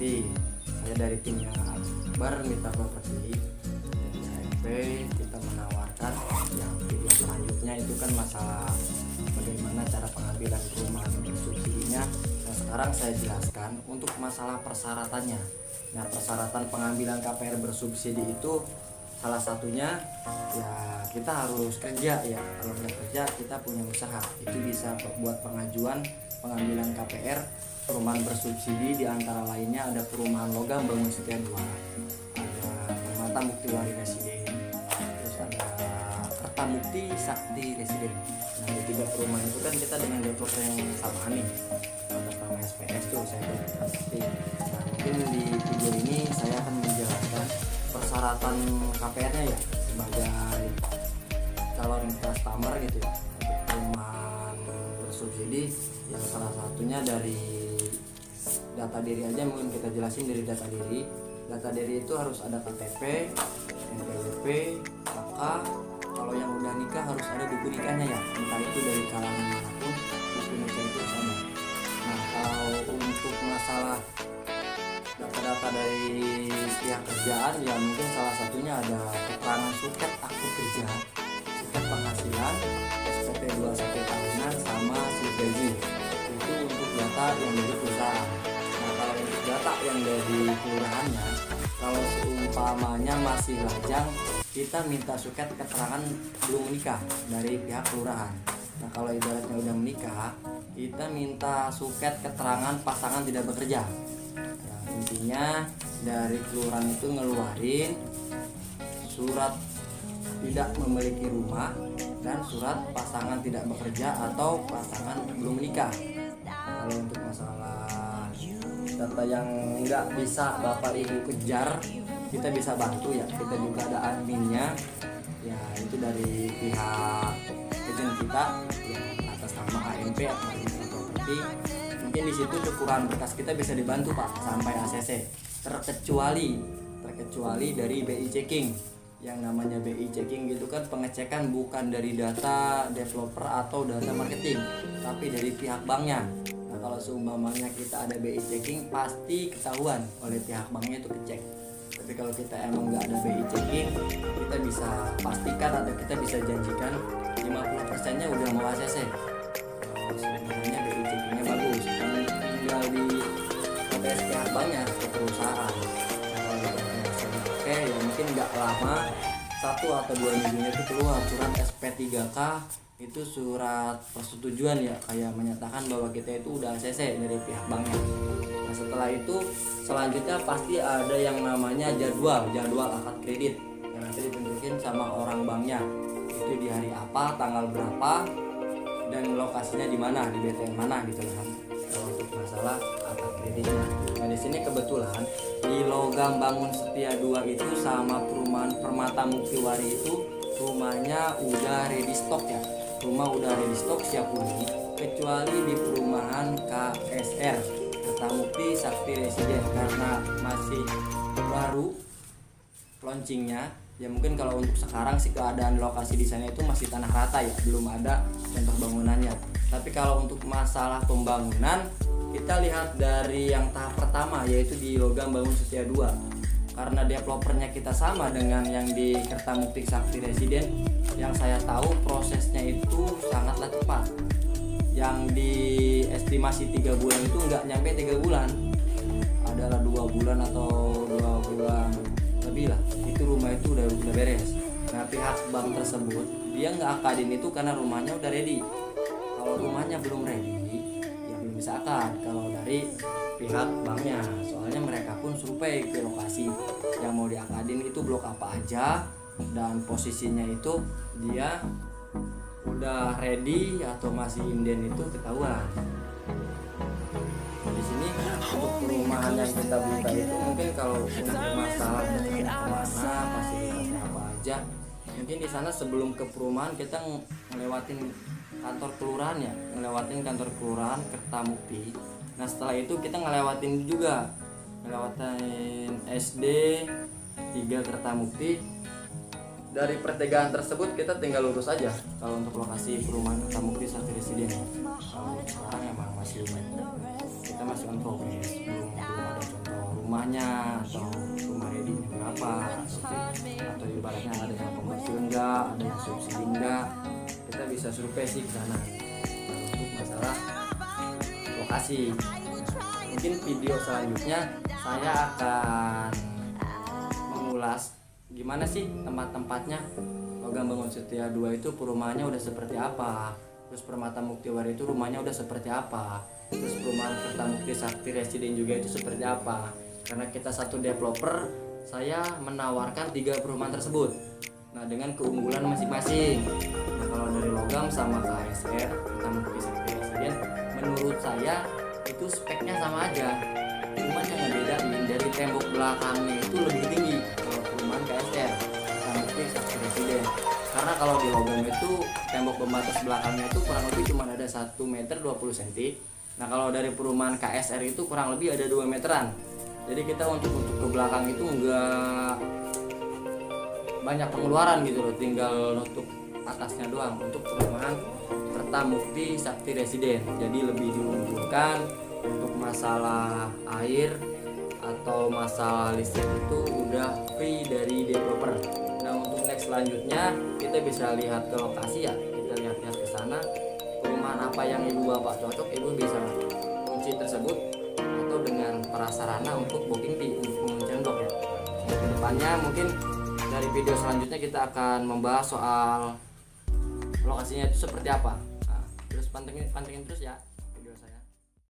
Properti. Saya dari timnya Akbar Mitra Properti dari AMP. Kita menawarkan yang video selanjutnya itu kan masalah bagaimana cara pengambilan perumahan bersubsidinya. Nah, sekarang saya jelaskan untuk masalah persyaratannya. Nah, persyaratan pengambilan KPR bersubsidi itu salah satunya ya kita harus kerja ya. Kalau nggak kerja kita punya usaha. Itu bisa buat pengajuan pengambilan KPR perumahan bersubsidi, di antara lainnya ada perumahan Logam Bangun Setia 2, ada Permata Mukti Wari Residen, terus ada Kertamukti Sakti Residen. Nah, di 3 perumahan itu kan kita dengan developer yang sama nih, atas nama SPS tuh saya berarti. Nah, mungkin di video ini saya akan menjelaskan persyaratan KPR-nya ya sebagai calon customer gitu ya untuk perumahan bersubsidi. Yang salah satunya dari data diri aja, mungkin kita jelasin dari data diri. Data diri itu harus ada KTP, NPWP, KK. Kalau yang udah nikah harus ada buku nikahnya ya, entah itu dari kalangan manapun, buku nikah itu sama. Nah, kalau untuk masalah data-data dari pihak kerjaan ya mungkin salah satunya ada keterangan suket akte kerja, suket penghasilan, SPT 21 tahunan, sama slip gaji. Itu untuk data yang dari perusahaan. Nah, kalau untuk data yang dari kelurahannya, kalau seumpamanya masih lajang, kita minta suket keterangan belum menikah dari pihak kelurahan. Nah, kalau ibaratnya udah menikah, kita minta suket keterangan pasangan tidak bekerja. Nah, intinya dari kelurahan itu ngeluarin surat tidak memiliki rumah dan surat pasangan tidak bekerja atau pasangan belum menikah. Kalau untuk masalah data yang nggak bisa Bapak Ibu kejar, kita bisa bantu ya. Kita juga ada adminnya ya, itu dari pihak agen kita ya, atas nama AMP atau Mitra Properti. Mungkin di situ kekurangan berkas kita bisa dibantu Pak sampai ACC, terkecuali dari BI checking. Yang namanya BI checking gitu kan pengecekan bukan dari data developer atau data marketing, tapi dari pihak banknya. Nah, kalau seumpamanya kita ada BI checking pasti ketahuan oleh pihak banknya itu kecek. Tapi kalau kita emang nggak ada BI checking, kita bisa pastikan atau kita bisa janjikan 50%-nya udah mau ACC. Kalau sebenarnya BI checkingnya bagus, tinggal di OTS pihak banknya ke perusahaan. Oke, ya mungkin nggak lama, 1 atau 2 minggunya itu keluar surat SP3K, itu surat persetujuan ya, kayak menyatakan bahwa kita itu udah ACC dari pihak banknya. Nah, setelah itu selanjutnya pasti ada yang namanya jadwal akad kredit yang nanti ditentuin sama orang banknya, itu di hari apa, tanggal berapa, dan lokasinya di mana, di BTN mana gitu kan. Kalau untuk masalah akad kreditnya, nah di sini kebetulan di Logam Bangun Setia 2 itu sama perumahan Permata Mukti Wari itu rumahnya udah ready stock ya, rumah udah ready stock siap huni, kecuali di perumahan KSR Kertamukti Sakti Residen karena masih baru launchingnya ya. Mungkin kalau untuk sekarang sih keadaan lokasi di sana itu masih tanah rata ya, belum ada contoh bangunannya. Tapi kalau untuk masalah pembangunan, kita lihat dari yang tahap pertama yaitu di Logam Bangun Setia 2. Karena developernya kita sama dengan yang di Kertamukti Sakti Residen, yang saya tahu prosesnya itu sangatlah cepat. Yang di estimasi 3 bulan itu nggak nyampe 3 bulan, adalah 2 bulan atau 2 bulan lebih lah, itu rumah itu udah beres. Nah, pihak bank tersebut dia nggak akadin itu karena rumahnya udah ready. Kalau rumahnya belum ready ya belum bisa akad kalau dari pihak banknya, soalnya mereka pun survei ke lokasi yang mau diakadin itu blok apa aja dan posisinya itu dia udah ready atau masih inden itu ketahuan. Di sini untuk perumahan yang kita buka itu mungkin kalau untuk masalah kemana, fasilitasnya apa aja, mungkin di sana sebelum ke perumahan kita ngelewatin kantor kelurahan ya, ngelewatin kantor kelurahan Kertamukti. Nah, setelah itu kita ngelewatin SD 3 Kertamukti. Dari pertigaan tersebut kita tinggal lurus aja kalau untuk lokasi perumahan Kertamukti Sakti Residen. Kalau sekarang emang masih lumayan, kita masih on progress, belum ada contoh rumahnya atau rumah ready-nya berapa, atau ibaratnya ada yang komersil enggak, ada yang subsidi enggak, kita bisa survei sih ke sana. Nah, untuk masalah lokasi, mungkin video selanjutnya saya akan mengulas gimana sih tempat-tempatnya. Logam Bangun Setia 2 itu perumahannya udah seperti apa, terus Permata Muktiwari itu rumahnya udah seperti apa, terus perumahan Kertamukti Sakti Residen juga itu seperti apa. Karena kita satu developer, saya menawarkan 3 perumahan tersebut, nah dengan keunggulan masing-masing. Nah kalau dari Logam sama KSR Kertamukti Sakti Residen, menurut saya itu speknya sama aja, cuman yang ngebedain dari tembok belakangnya itu lebih tinggi kalau perumahan KSR Kertamukti Sakti Residen. Karena kalau di Logam itu tembok pembatas belakangnya itu kurang lebih cuma ada 1 meter 20 cm. Nah kalau dari perumahan KSR itu kurang lebih ada 2 meteran. Jadi kita untuk ke belakang itu enggak banyak pengeluaran gitu loh, tinggal nutup atasnya doang untuk perumahan Kertamukti Sakti Residen. Jadi lebih diunggulkan untuk masalah air atau masalah listrik itu udah free dari developer. Nah untuk next selanjutnya kita bisa lihat ke lokasi ya, kita lihat-lihat ke sana perumahan apa yang ibu bapak cocok, ibu bisa kunci tersebut atau dengan prasarana untuk booking fee untuk penguncian blok ya. Nah, kedepannya mungkin dari video selanjutnya kita akan membahas soal lokasinya itu seperti apa. Nah, terus pantengin terus ya.